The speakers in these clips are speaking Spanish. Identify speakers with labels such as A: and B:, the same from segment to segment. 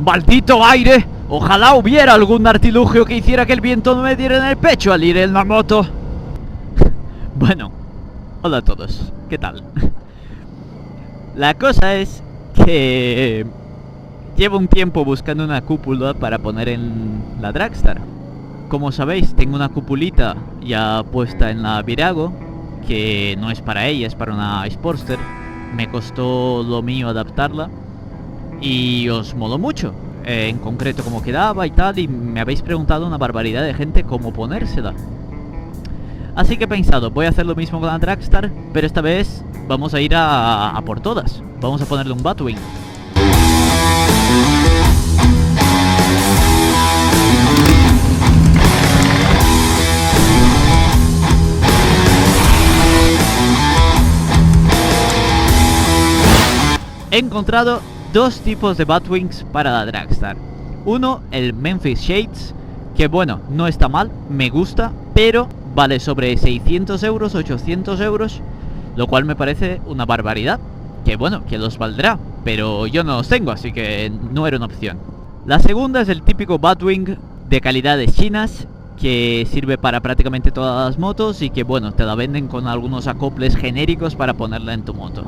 A: ¡Maldito aire! Ojalá hubiera algún artilugio que hiciera que el viento no me diera en el pecho al ir en la moto. Bueno, hola a todos, ¿qué tal? La cosa es que llevo un tiempo buscando una cúpula para poner en la Dragstar. Como sabéis, tengo una cupulita ya puesta en la Virago, que no es para ella, es para una Sportster. Me costó lo mío adaptarla y os moló mucho, en concreto cómo quedaba y tal, y me habéis preguntado una barbaridad de gente cómo ponérsela. Así que he pensado, voy a hacer lo mismo con la Dragstar, pero esta vez vamos a ir a por todas. Vamos a ponerle un Batwing. He encontrado dos tipos de Batwings para la Dragstar. Uno, el Memphis Shades, que bueno, no está mal, me gusta, pero vale sobre 600 euros, 800 euros, lo cual me parece una barbaridad. Que bueno, que los valdrá, pero yo no los tengo, así que no era una opción. La segunda es el típico Batwing de calidades chinas, que sirve para prácticamente todas las motos y que bueno, te la venden con algunos acoples genéricos para ponerla en tu moto.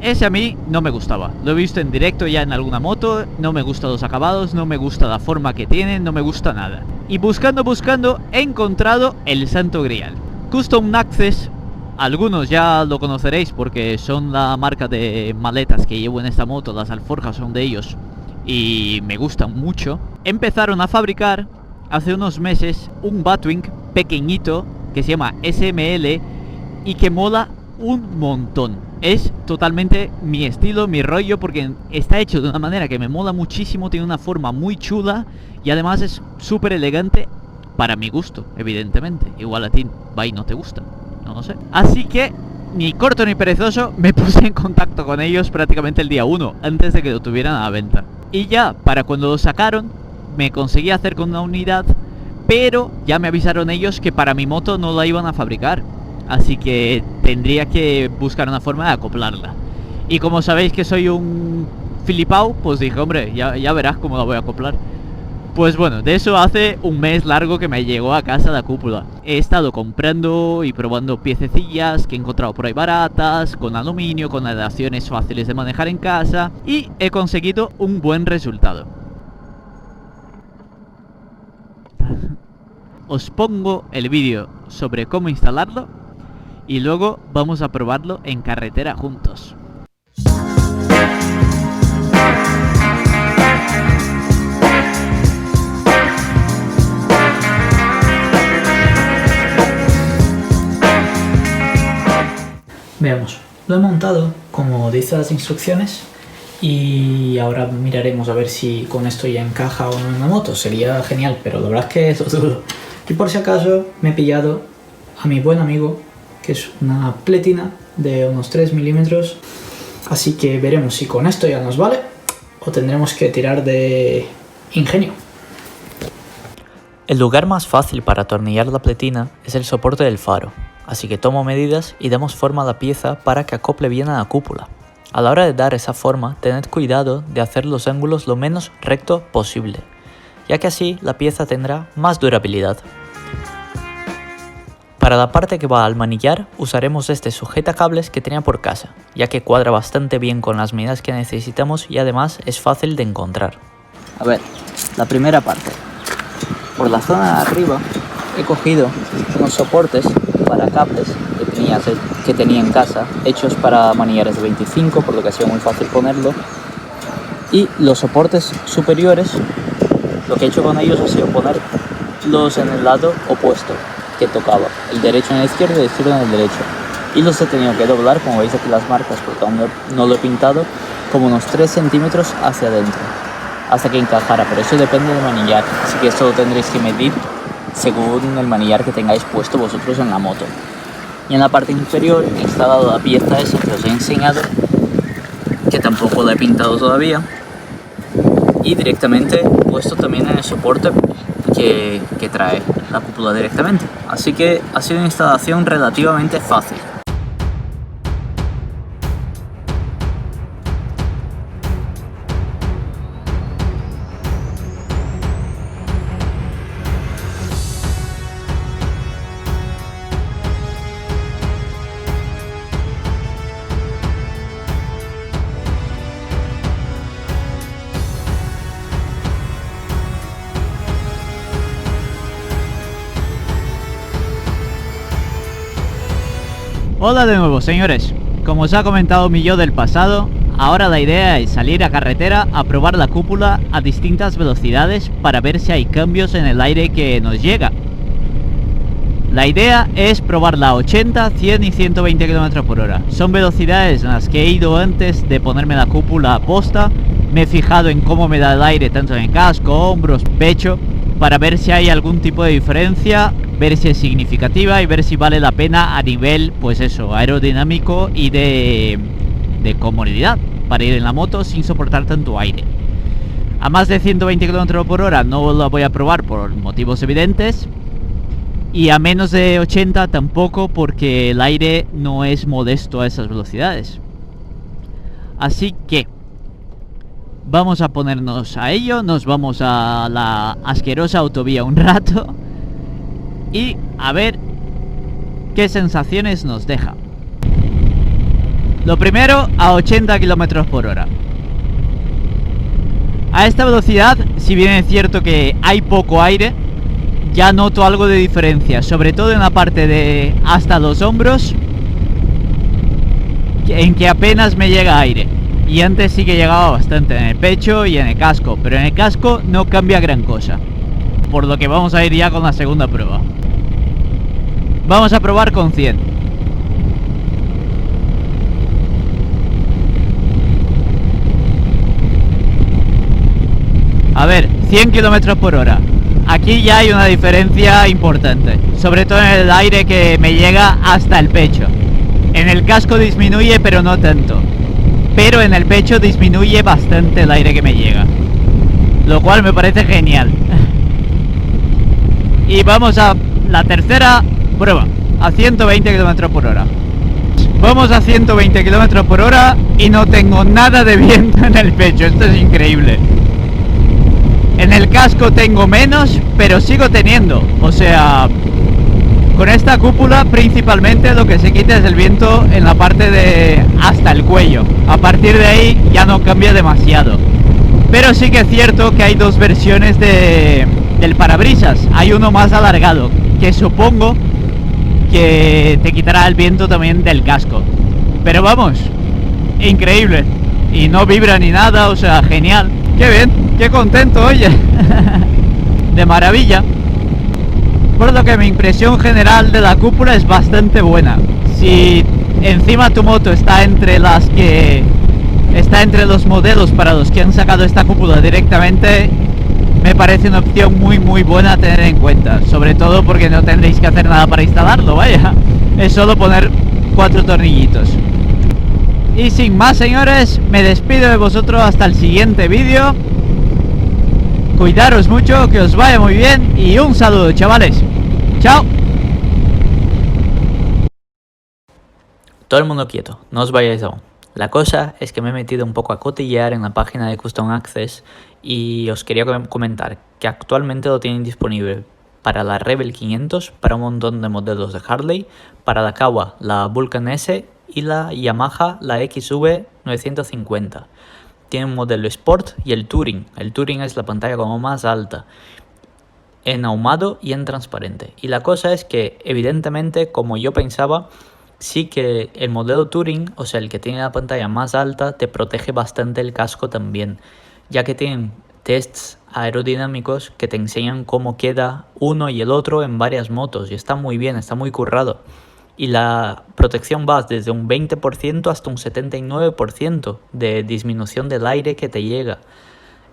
A: Ese a mí no me gustaba, lo he visto en directo ya en alguna moto, no me gustan los acabados, no me gusta la forma que tiene, no me gusta nada. Y buscando, he encontrado el santo grial. Custom Access, algunos ya lo conoceréis porque son la marca de maletas que llevo en esta moto, las alforjas son de ellos y me gustan mucho. Empezaron a fabricar hace unos meses un Batwing pequeñito que se llama SML y que mola un montón. Es totalmente mi estilo, mi rollo, porque está hecho de una manera que me mola muchísimo, tiene una forma muy chula y además es súper elegante para mi gusto, evidentemente. Igual a ti va y no te gusta, no lo sé. Así que, ni corto ni perezoso, me puse en contacto con ellos prácticamente el día 1, antes de que lo tuvieran a la venta. Y ya, para cuando lo sacaron, me conseguí hacer con una unidad, pero ya me avisaron ellos que para mi moto no la iban a fabricar. Así que tendría que buscar una forma de acoplarla. Y como sabéis que soy un filipao, pues dije, hombre, ya verás cómo la voy a acoplar. Pues bueno, de eso hace un mes largo que me llegó a casa la cúpula. He estado comprando y probando piececillas que he encontrado por ahí baratas, con aluminio, con aleaciones fáciles de manejar en casa, y he conseguido un buen resultado. Os pongo el vídeo sobre cómo instalarlo y luego vamos a probarlo en carretera juntos.
B: Veamos, lo he montado como dice las instrucciones y ahora miraremos a ver si con esto ya encaja o no en la moto. Sería genial, pero la verdad es que lo dudo. Y por si acaso me he pillado a mi buen amigo, que es una pletina de unos 3 milímetros, así que veremos si con esto ya nos vale o tendremos que tirar de ingenio.
C: El lugar más fácil para atornillar la pletina es el soporte del faro, así que tomo medidas y damos forma a la pieza para que acople bien a la cúpula. A la hora de dar esa forma, tened cuidado de hacer los ángulos lo menos recto posible, ya que así la pieza tendrá más durabilidad. Para la parte que va al manillar usaremos este sujetacables que tenía por casa, ya que cuadra bastante bien con las medidas que necesitamos y además es fácil de encontrar.
D: A ver, la primera parte. Por la zona de arriba he cogido unos soportes para cables que tenía en casa, hechos para manillares de 25, por lo que ha sido muy fácil ponerlo. Y los soportes superiores, lo que he hecho con ellos ha sido ponerlos en el lado opuesto que tocaba, el derecho en el izquierdo y el izquierdo en el derecho, y los he tenido que doblar, como veis aquí las marcas porque aún no lo he pintado, como unos 3 centímetros hacia adentro hasta que encajara, pero eso depende del manillar, así que esto lo tendréis que medir según el manillar que tengáis puesto vosotros en la moto. Y en la parte inferior he instalado la pieza esa que os he enseñado, que tampoco la he pintado todavía, y directamente puesto también en el soporte que trae la cúpula directamente. Así que ha sido una instalación relativamente fácil.
A: Hola de nuevo, señores. Como os ha comentado mi yo del pasado, ahora la idea es salir a carretera a probar la cúpula a distintas velocidades para ver si hay cambios en el aire que nos llega. La idea es probarla a 80, 100 y 120 km por hora. Son velocidades en las que he ido antes de ponerme la cúpula a posta. Me he fijado en cómo me da el aire tanto en el casco, hombros, pecho, para ver si hay algún tipo de diferencia, ver si es significativa y ver si vale la pena a nivel, pues eso, aerodinámico y de comodidad para ir en la moto sin soportar tanto aire. A más de 120 km por hora no la voy a probar por motivos evidentes, y a menos de 80 tampoco, porque el aire no es modesto a esas velocidades. Así que vamos a ponernos a ello, nos vamos a la asquerosa autovía un rato y a ver qué sensaciones nos deja. Lo primero, a 80 km por hora. A esta velocidad, si bien es cierto que hay poco aire, ya noto algo de diferencia, sobre todo en la parte de hasta los hombros, en que apenas me llega aire. Y antes sí que llegaba bastante en el pecho y en el casco, pero en el casco no cambia gran cosa. Por lo que vamos a ir ya con la segunda prueba. Vamos a probar con 100. A ver, 100 km por hora. Aquí ya hay una diferencia importante, sobre todo en el aire que me llega hasta el pecho. En el casco disminuye, pero no tanto. Pero en el pecho disminuye bastante el aire que me llega, lo cual me parece genial. Y vamos a la tercera prueba, a 120 km por hora. Vamos a 120 km por hora y no tengo nada de viento en el pecho, esto es increíble. En el casco tengo menos, pero sigo teniendo, o sea, con esta cúpula principalmente lo que se quita es el viento en la parte de hasta el cuello. A partir de ahí ya no cambia demasiado. Pero sí que es cierto que hay dos versiones del parabrisas. Hay uno más alargado, que supongo que te quitará el viento también del casco. Pero vamos, increíble. Y no vibra ni nada, o sea, genial. ¡Qué bien! ¡Qué contento, oye! De maravilla. Por lo que mi impresión general de la cúpula es bastante buena. Si encima tu moto está entre los modelos para los que han sacado esta cúpula directamente, me parece una opción muy buena a tener en cuenta. Sobre todo porque no tendréis que hacer nada para instalarlo, vaya. Es solo poner 4 tornillitos. Y sin más, señores, me despido de vosotros hasta el siguiente vídeo. Cuidaros mucho, que os vaya muy bien y un saludo, chavales. ¡Chao!
C: Todo el mundo quieto, no os vayáis aún. La cosa es que me he metido un poco a cotillear en la página de Custom Access y os quería comentar que actualmente lo tienen disponible para la Rebel 500, para un montón de modelos de Harley, para la Kawa, la Vulcan S y la Yamaha, la XV 950. Tiene un modelo Sport y el Touring. El Touring es la pantalla como más alta, en ahumado y en transparente. Y la cosa es que, evidentemente, como yo pensaba, sí que el modelo Touring, o sea, el que tiene la pantalla más alta, te protege bastante el casco también, ya que tienen tests aerodinámicos que te enseñan cómo queda uno y el otro en varias motos. Y está muy bien, está muy currado. Y la protección va desde un 20% hasta un 79% de disminución del aire que te llega,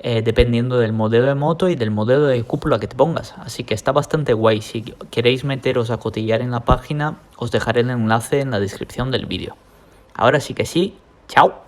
C: dependiendo del modelo de moto y del modelo de cúpula que te pongas. Así que está bastante guay. Si queréis meteros a cotillar en la página, os dejaré el enlace en la descripción del vídeo. Ahora sí que sí, chao.